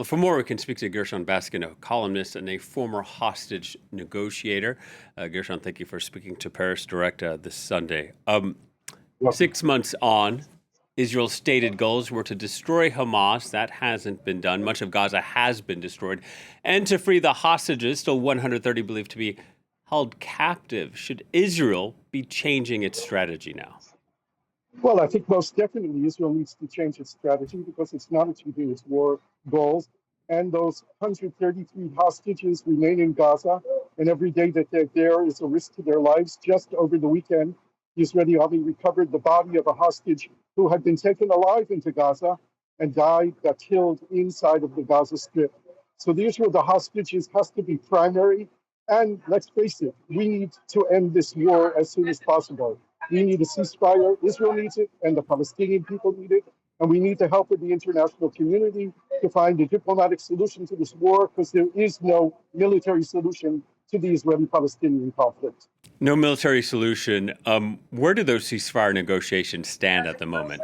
Well, for more, we can speak to Gershon Baskin, a columnist and a former hostage negotiator. Gershon, thank you for speaking to Paris Direct this Sunday. Welcome. 6 months on, Israel's stated goals were to destroy Hamas. That hasn't been done. Much of Gaza has been destroyed. And to free the hostages, still 130 believed to be held captive. Should Israel be changing its strategy now? Well, I think most definitely Israel needs to change its strategy because it's not achieving its war goals. And those 133 hostages remain in Gaza. And every day that they're there is a risk to their lives. Just over the weekend, the Israeli army recovered the body of a hostage who had been taken alive into Gaza and got killed inside of the Gaza Strip. So the issue of the hostages has to be primary. And let's face it, we need to end this war as soon as possible. We need a ceasefire. Israel needs it, and the Palestinian people need it. And we need the help of the international community to find a diplomatic solution to this war, because there is no military solution to the Israeli-Palestinian conflict. No military solution. Where do those ceasefire negotiations stand at the moment?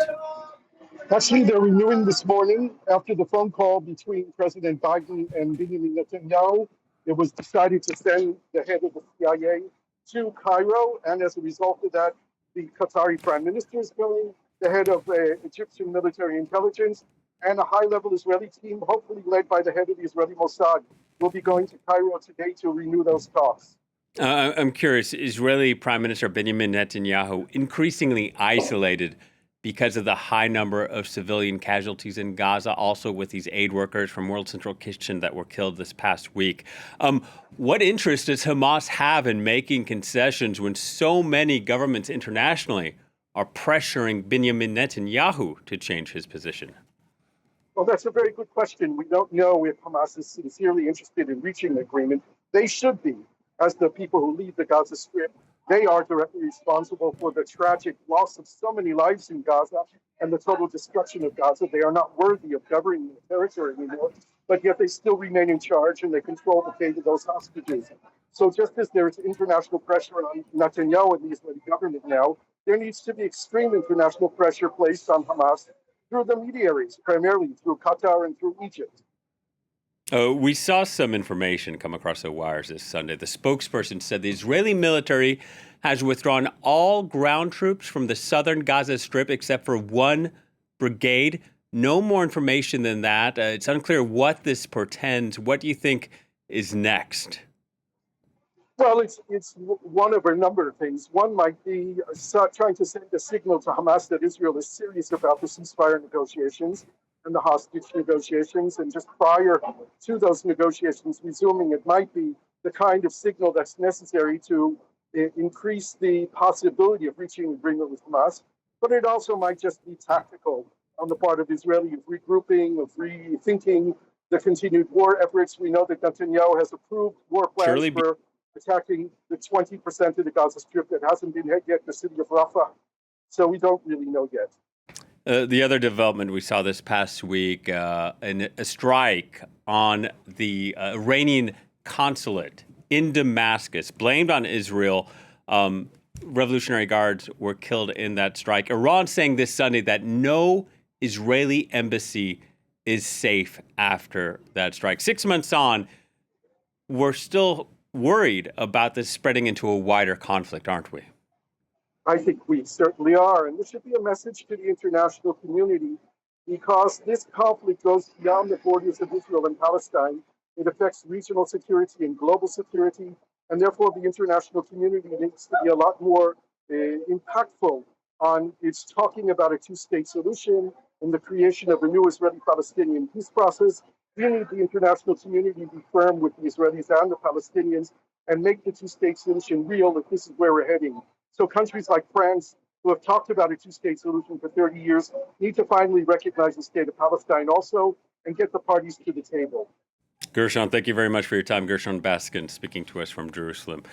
Actually, they're renewing this morning after the phone call between President Biden and Benjamin Netanyahu. It was decided to send the head of the CIA to Cairo, and as a result of that, the Qatari Prime Minister is going, the head of Egyptian military intelligence, and a high-level Israeli team, hopefully led by the head of the Israeli Mossad, will be going to Cairo today to renew those talks. I'm curious, Israeli Prime Minister Benjamin Netanyahu increasingly isolated because of the high number of civilian casualties in Gaza, also with these aid workers from World Central Kitchen that were killed this past week. What interest does Hamas have in making concessions when so many governments internationally are pressuring Benjamin Netanyahu to change his position? Well, that's a very good question. We don't know if Hamas is sincerely interested in reaching an agreement. They should be, as the people who lead the Gaza Strip. They are directly responsible for the tragic loss of so many lives in Gaza and the total destruction of Gaza. They are not worthy of governing the territory anymore, but yet they still remain in charge and they control the fate of those hostages. So just as there is international pressure on Netanyahu and the Israeli government now, there needs to be extreme international pressure placed on Hamas through the mediaries, primarily through Qatar and through Egypt. We saw some information come across the wires this Sunday. The spokesperson said the Israeli military has withdrawn all ground troops from the southern Gaza Strip except for one brigade. No more information than that. It's unclear what this portends. What do you think is next? Well, it's one of a number of things. One might be trying to send a signal to Hamas that Israel is serious about the ceasefire negotiations and the hostage negotiations. And just prior to those negotiations resuming, it might be the kind of signal that's necessary to increase the possibility of reaching an agreement with Hamas. But it also might just be tactical on the part of Israeli of regrouping, of rethinking the continued war efforts. We know that Netanyahu has approved war plans for attacking the 20% of the Gaza Strip that hasn't been hit yet, the city of Rafah. So we don't really know yet. The other development we saw this past week, a strike on the Iranian consulate in Damascus, blamed on Israel. Revolutionary Guards were killed in that strike. Iran saying this Sunday that no Israeli embassy is safe after that strike. 6 months on, we're still worried about this spreading into a wider conflict, aren't we? I think we certainly are. And this should be a message to the international community because this conflict goes beyond the borders of Israel and Palestine. It affects regional security and global security. And therefore, the international community needs to be a lot more impactful on its talking about a two-state solution and the creation of a new Israeli-Palestinian peace process. We need the international community to be firm with the Israelis and the Palestinians and make the two-state solution real if this is where we're heading. So countries like France, who have talked about a two-state solution for 30 years, need to finally recognize the state of Palestine also and get the parties to the table. Gershon, thank you very much for your time. Gershon Baskin speaking to us from Jerusalem.